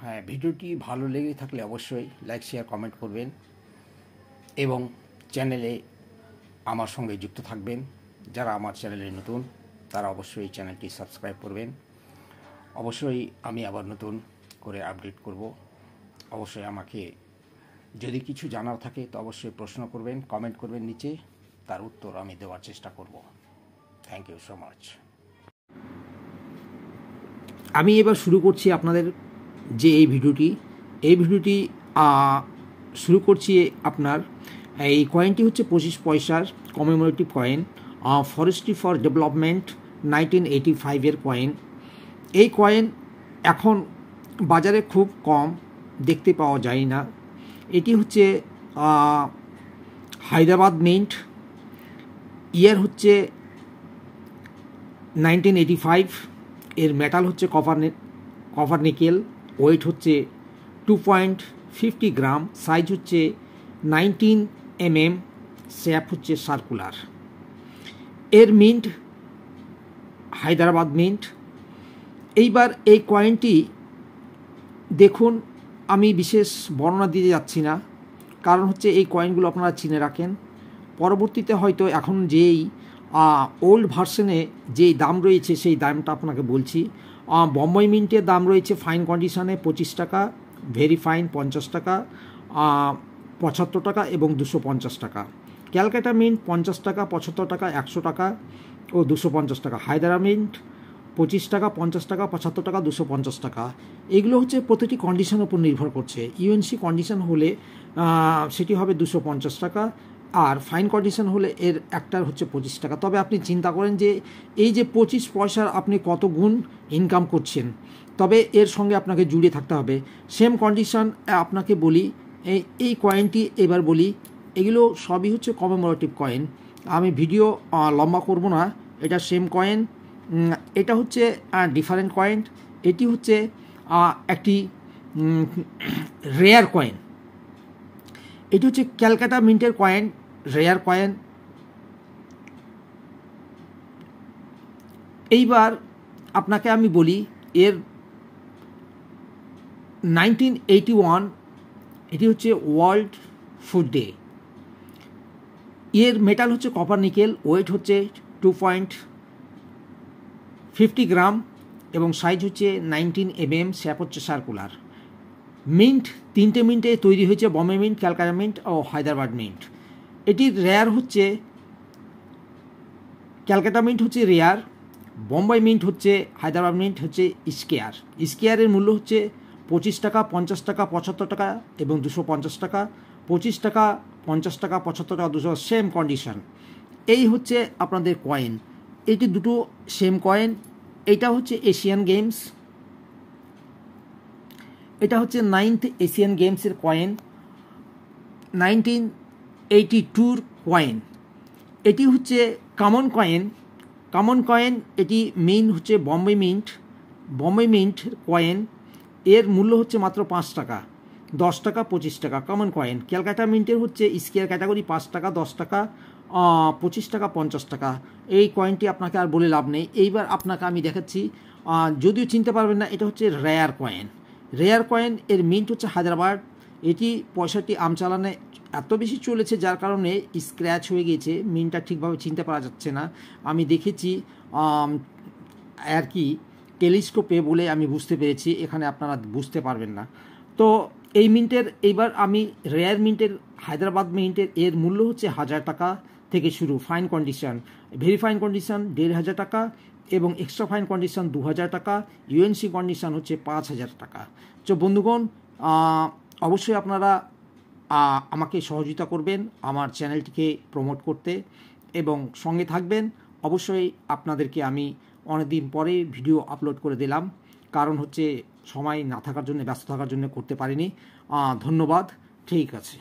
হ্যাঁ, ভিডিওটি ভালো লেগে থাকলে অবশ্যই লাইক শেয়ার কমেন্ট করবেন এবং চ্যানেলে আমার সঙ্গে যুক্ত থাকবেন। যারা আমার চ্যানেলে নতুন তারা অবশ্যই এই চ্যানেলটি সাবস্ক্রাইব করবেন। অবশ্যই আমি আবার নতুন করে আপডেট করব। অবশ্যই আমাকে যদি কিছু জানার থাকে তো অবশ্যই প্রশ্ন করবেন, কমেন্ট করবেন নিচে, তার উত্তর আমি দেওয়ার চেষ্টা করব। Thank you so much. আমি এবার শুরু করছি আপনাদের যে এই ভিডিওটি শুরু করছি। আপনার এই কয়েনটি হচ্ছে 25 পয়সার commemorative coin, forestry for development 1985-এর কয়েন। এই কয়েন এখন বাজারে খুব কম দেখতে পাওয়া যায় না। এটি হচ্ছে হায়দ্রাবাদ মিন্ট, ইয়ার হচ্ছে 1985, এর মেটাল হচ্ছে কপার নিকেল, ওয়েট হচ্ছে 2.50 গ্রাম, সাইজ হচ্ছে 19 mm, শেপ হচ্ছে সার্কুলার। এর মিন্ট হায়দ্রাবাদ মিন্ট। এইবার এই কয়েনটি দেখুন, আমি বিশেষ বর্ণনা দিতে যাচ্ছি না, কারণ হচ্ছে এই কয়েনগুলো আপনারা চিনে রাখেন। পরবর্তীতে হয়তো এখন যেই ওল্ড ভার্সনে যেই দাম রয়েছে সেই দামটা আপনাকে বলছি। বম্বাই মিন্টের দাম রয়েছে ফাইন কন্ডিশনে 25 টাকা, ভেরি ফাইন 50 টাকা, 75 টাকা এবং 250 টাকা। ক্যালকাটা মিন্ট 50 টাকা, 75 টাকা, 100 টাকা ও 250 টাকা। হায়দ্রাবাদ মিন্ট 25 টাকা, 50 টাকা, 75 টাকা, 250 টাকা। এগুলো হচ্ছে প্রতিটি কন্ডিশনের উপর নির্ভর করছে। ইউএনসি কন্ডিশন হলে সেটি হবে 250 টাকা, আর ফাইন কন্ডিশন হলে এর একটার হচ্ছে 25 টাকা। তবে আপনি চিন্তা করেন যে এই যে 25 পয়সার আপনি কত গুণ ইনকাম করছেন, তবে এর সঙ্গে আপনাকে জুড়ে থাকতে হবে। সেম কন্ডিশন আপনাকে বলি, এই কয়েনটি এবার বলি, এগুলো সবই হচ্ছে কমেমোরেটিভ কয়েন। আমি ভিডিও লম্বা করব না। এটা সেম কয়েন, এটা হচ্ছে ডিফারেন্ট কয়েন। এটি হচ্ছে একটি রেয়ার কয়েন। এটি হচ্ছে ক্যালকাটা মিন্টের কয়েন, রেয়ার কয়েন। এইবার আপনাকে আমি বলি এর 1981, এটি হচ্ছে ওয়ার্ল্ড ফুড ডে। এর মেটাল হচ্ছে কপার নিকেল, ওয়েট হচ্ছে 2.50 গ্রাম এবং সাইজ হচ্ছে 19 mm, শেপ হচ্ছে সার্কুলার। মিন্ট 3টে মিন্টে তৈরি হয়েছে, বম্বে মিন্ট, ক্যালকাটা মিন্ট ও হায়দ্রাবাদ মিন্ট। এটির রেয়ার হচ্ছে ক্যালকাটা মিন্ট হচ্ছে রেয়ার, বম্বাই মিন্ট হচ্ছে, হায়দ্রাবাদ মিন্ট হচ্ছে স্কেয়ার। স্কেয়ারের মূল্য হচ্ছে 25 টাকা, 50 টাকা, 75 টাকা এবং 250 টাকা। 25 টাকা, 50 টাকা, 75 টাকা, 200, সেম কন্ডিশন। এই হচ্ছে আপনাদের কয়েন। এটি দুটো সেম কয়েন। এটা হচ্ছে এশিয়ান গেমস, এটা হচ্ছে 9th এশিয়ান গেমসের কয়েন, 1982-র কয়েন। এটি হচ্ছে কমন কয়েন। এটি মেইন হচ্ছে বম্বে মিন্ট কয়েন। এর মূল্য হচ্ছে মাত্র 5 টাকা, 10 টাকা, 25 টাকা কমন কয়েন। ক্যালকাটা মিন্টের হচ্ছে স্কেয়ার ক্যাটাগরি 5 টাকা, 10 টাকা, 25 টাকা, 50 টাকা। এই কয়েনটি আপনাকে আর বলে লাভ নেই। এইবার আপনাকে আমি দেখাচ্ছি, যদিও চিনতে পারবেন না, এটা হচ্ছে রেয়ার কয়েন। এর মিন্ট হচ্ছে হায়দ্রাবাদ। এটি পয়সাটি আমচালানে এত বেশি চলেছে যার কারণে স্ক্র্যাচ হয়ে গেছে, মিন্টটা ঠিকভাবে চিনতে পারা যাচ্ছে না। আমি দেখেছি আর কি টেলিস্কোপে বলে আমি বুঝতে পেরেছি, এখানে আপনারা বুঝতে পারবেন না। তো এই মিন্টের এইবার আমি রেয়ার মিন্টের, হায়দ্রাবাদ মিন্টের এর মূল্য হচ্ছে 1000 টাকা থেকে শুরু। Fine condition, very fine condition 1500 টাকা এবং এক্সট্রা ফাইন কন্ডিশন 2000 টাকা। ইউএনসি কন্ডিশন হচ্ছে 5000 টাকা। তো বন্ধুগণ, অবশ্যই আপনারা আমাকে সহযোগিতা করবেন আমার চ্যানেলটিকে প্রমোট করতে এবং সঙ্গে থাকবেন। অবশ্যই আপনাদেরকে আমি অনেকদিন পরে ভিডিও আপলোড করে দিলাম, কারণ হচ্ছে সময় না থাকার জন্য, ব্যস্ত থাকার জন্য করতে পারিনি। ধন্যবাদ। ঠিক আছে।